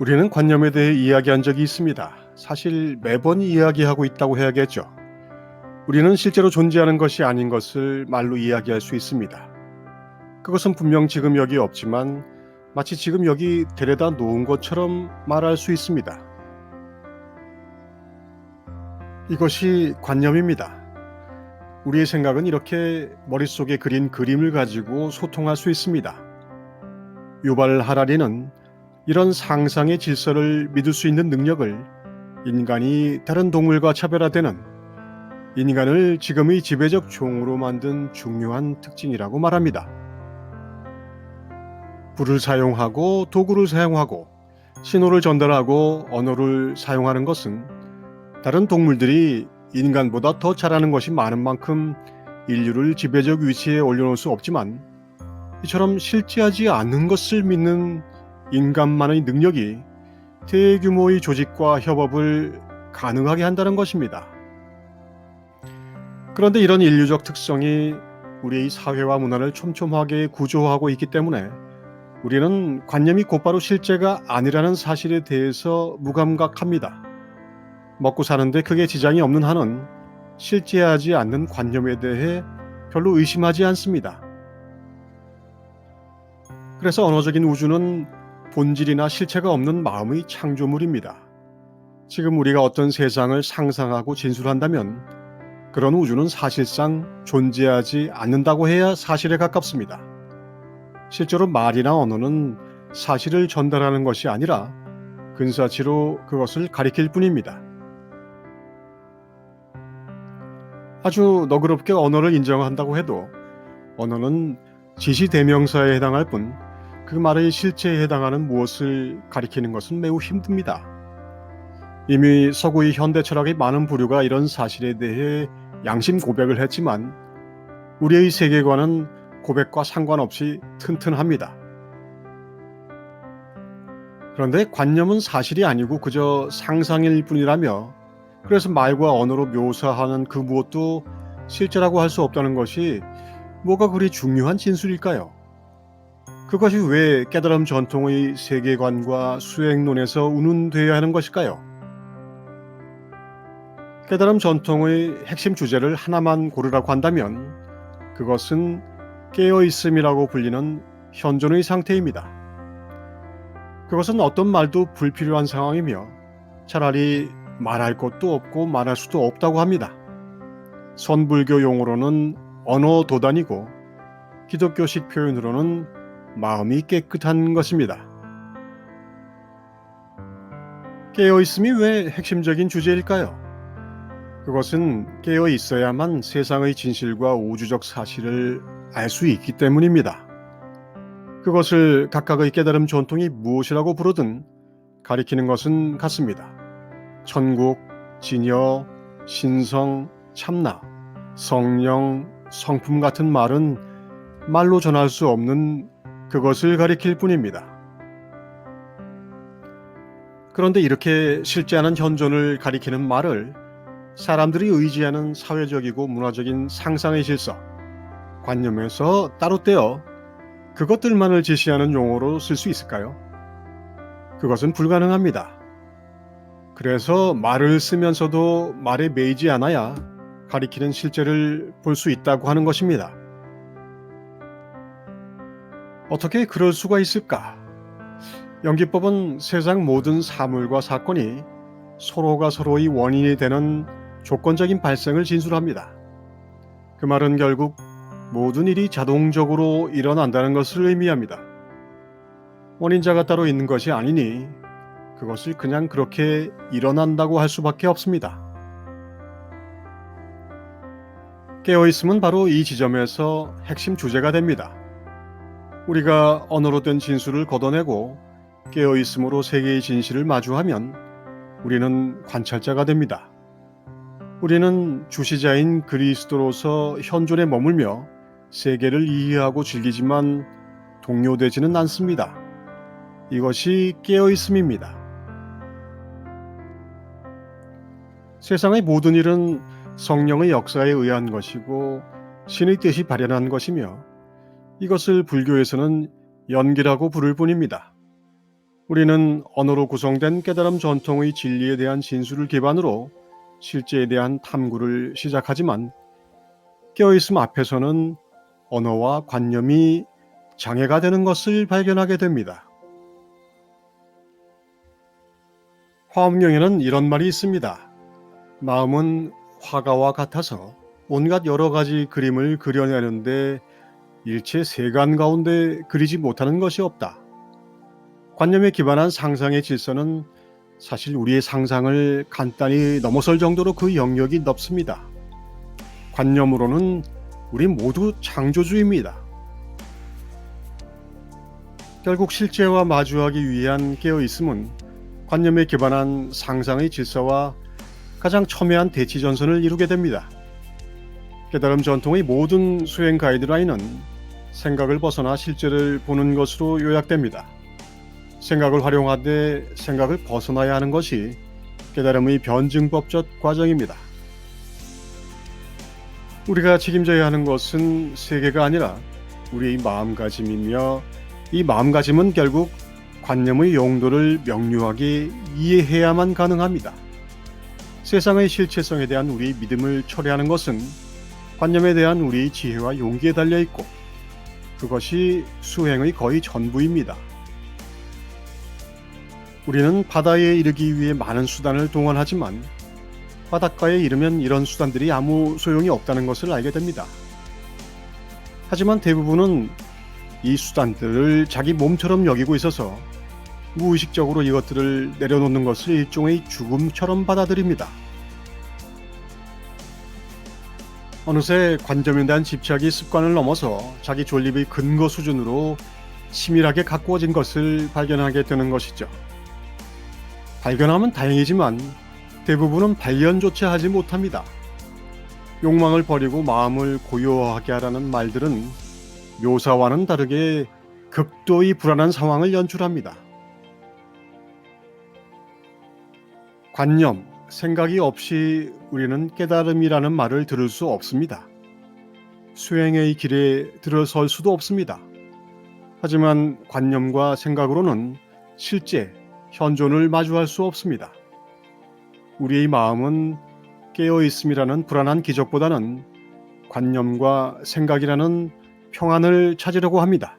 우리는 관념에 대해 이야기한 적이 있습니다. 사실 매번 이야기하고 있다고 해야겠죠. 우리는 실제로 존재하는 것이 아닌 것을 말로 이야기할 수 있습니다. 그것은 분명 지금 여기 없지만 마치 지금 여기 데려다 놓은 것처럼 말할 수 있습니다. 이것이 관념입니다. 우리의 생각은 이렇게 머릿속에 그린 그림을 가지고 소통할 수 있습니다. 유발 하라리는 이런 상상의 질서를 믿을 수 있는 능력을 인간이 다른 동물과 차별화되는 인간을 지금의 지배적 종으로 만든 중요한 특징이라고 말합니다. 불을 사용하고 도구를 사용하고 신호를 전달하고 언어를 사용하는 것은 다른 동물들이 인간보다 더 잘하는 것이 많은 만큼 인류를 지배적 위치에 올려놓을 수 없지만 이처럼 실제하지 않는 것을 믿는 인간만의 능력이 대규모의 조직과 협업을 가능하게 한다는 것입니다. 그런데 이런 인류적 특성이 우리의 사회와 문화를 촘촘하게 구조하고 있기 때문에 우리는 관념이 곧바로 실제가 아니라는 사실에 대해서 무감각합니다. 먹고 사는데 크게 지장이 없는 한은 실제하지 않는 관념에 대해 별로 의심하지 않습니다. 그래서 언어적인 우주는 본질이나 실체가 없는 마음의 창조물입니다. 지금 우리가 어떤 세상을 상상하고 진술한다면 그런 우주는 사실상 존재하지 않는다고 해야 사실에 가깝습니다. 실제로 말이나 언어는 사실을 전달하는 것이 아니라 근사치로 그것을 가리킬 뿐입니다. 아주 너그럽게 언어를 인정한다고 해도 언어는 지시대명사에 해당할 뿐 그 말의 실체에 해당하는 무엇을 가리키는 것은 매우 힘듭니다. 이미 서구의 현대 철학의 많은 부류가 이런 사실에 대해 양심 고백을 했지만 우리의 세계관은 고백과 상관없이 튼튼합니다. 그런데 관념은 사실이 아니고 그저 상상일 뿐이라며 그래서 말과 언어로 묘사하는 그 무엇도 실제라고 할 수 없다는 것이 뭐가 그리 중요한 진술일까요? 그것이 왜 깨달음 전통의 세계관과 수행론에서 운운되어야 하는 것일까요? 깨달음 전통의 핵심 주제를 하나만 고르라고 한다면 그것은 깨어있음이라고 불리는 현존의 상태입니다. 그것은 어떤 말도 불필요한 상황이며 차라리 말할 것도 없고 말할 수도 없다고 합니다. 선불교 용어로는 언어 도단이고 기독교식 표현으로는 마음이 깨끗한 것입니다. 깨어있음이 왜 핵심적인 주제일까요? 그것은 깨어 있어야만 세상의 진실과 우주적 사실을 알 수 있기 때문입니다. 그것을 각각의 깨달음 전통이 무엇이라고 부르든 가리키는 것은 같습니다. 천국, 진여, 신성, 참나, 성령, 성품 같은 말은 말로 전할 수 없는 그것을 가리킬 뿐입니다. 그런데 이렇게 실제하는 현존을 가리키는 말을 사람들이 의지하는 사회적이고 문화적인 상상의 질서, 관념에서 따로 떼어 그것들만을 제시하는 용어로 쓸 수 있을까요? 그것은 불가능합니다. 그래서 말을 쓰면서도 말에 매이지 않아야 가리키는 실제를 볼 수 있다고 하는 것입니다. 어떻게 그럴 수가 있을까? 연기법은 세상 모든 사물과 사건이 서로가 서로의 원인이 되는 조건적인 발생을 진술합니다. 그 말은 결국 모든 일이 자동적으로 일어난다는 것을 의미합니다. 원인자가 따로 있는 것이 아니니 그것을 그냥 그렇게 일어난다고 할 수밖에 없습니다. 깨어있음은 바로 이 지점에서 핵심 주제가 됩니다. 우리가 언어로 된 진술을 걷어내고 깨어있음으로 세계의 진실을 마주하면 우리는 관찰자가 됩니다. 우리는 주시자인 그리스도로서 현존에 머물며 세계를 이해하고 즐기지만 동요되지는 않습니다. 이것이 깨어있음입니다. 세상의 모든 일은 성령의 역사에 의한 것이고 신의 뜻이 발현한 것이며 이것을 불교에서는 연기라고 부를 뿐입니다. 우리는 언어로 구성된 깨달음 전통의 진리에 대한 진술을 기반으로 실제에 대한 탐구를 시작하지만 깨어있음 앞에서는 언어와 관념이 장애가 되는 것을 발견하게 됩니다. 화엄경에는 이런 말이 있습니다. 마음은 화가와 같아서 온갖 여러 가지 그림을 그려내는데 일체 세간 가운데 그리지 못하는 것이 없다. 관념에 기반한 상상의 질서는 사실 우리의 상상을 간단히 넘어설 정도로 그 영역이 넓습니다. 관념으로는 우리 모두 창조주입니다. 결국 실제와 마주하기 위한 깨어있음은 관념에 기반한 상상의 질서와 가장 첨예한 대치전선을 이루게 됩니다. 깨달음 전통의 모든 수행 가이드라인은 생각을 벗어나 실제를 보는 것으로 요약됩니다. 생각을 활용하되 생각을 벗어나야 하는 것이 깨달음의 변증법적 과정입니다. 우리가 책임져야 하는 것은 세계가 아니라 우리의 마음가짐이며 이 마음가짐은 결국 관념의 용도를 명료하게 이해해야만 가능합니다. 세상의 실체성에 대한 우리의 믿음을 초래하는 것은 관념에 대한 우리의 지혜와 용기에 달려있고 그것이 수행의 거의 전부입니다. 우리는 바다에 이르기 위해 많은 수단을 동원하지만 바닷가에 이르면 이런 수단들이 아무 소용이 없다는 것을 알게 됩니다. 하지만 대부분은 이 수단들을 자기 몸처럼 여기고 있어서 무의식적으로 이것들을 내려놓는 것을 일종의 죽음처럼 받아들입니다. 어느새 관점에 대한 집착이 습관을 넘어서 자기 존립의 근거 수준으로 치밀하게 가꾸어진 것을 발견하게 되는 것이죠. 발견하면 다행이지만 대부분은 발견조차 하지 못합니다. 욕망을 버리고 마음을 고요하게 하라는 말들은 묘사와는 다르게 극도의 불안한 상황을 연출합니다. 관념, 생각이 없이 우리는 깨달음이라는 말을 들을 수 없습니다. 수행의 길에 들어설 수도 없습니다. 하지만 관념과 생각으로는 실제, 현존을 마주할 수 없습니다. 우리의 마음은 깨어있음이라는 불안한 기적보다는 관념과 생각이라는 평안을 찾으려고 합니다.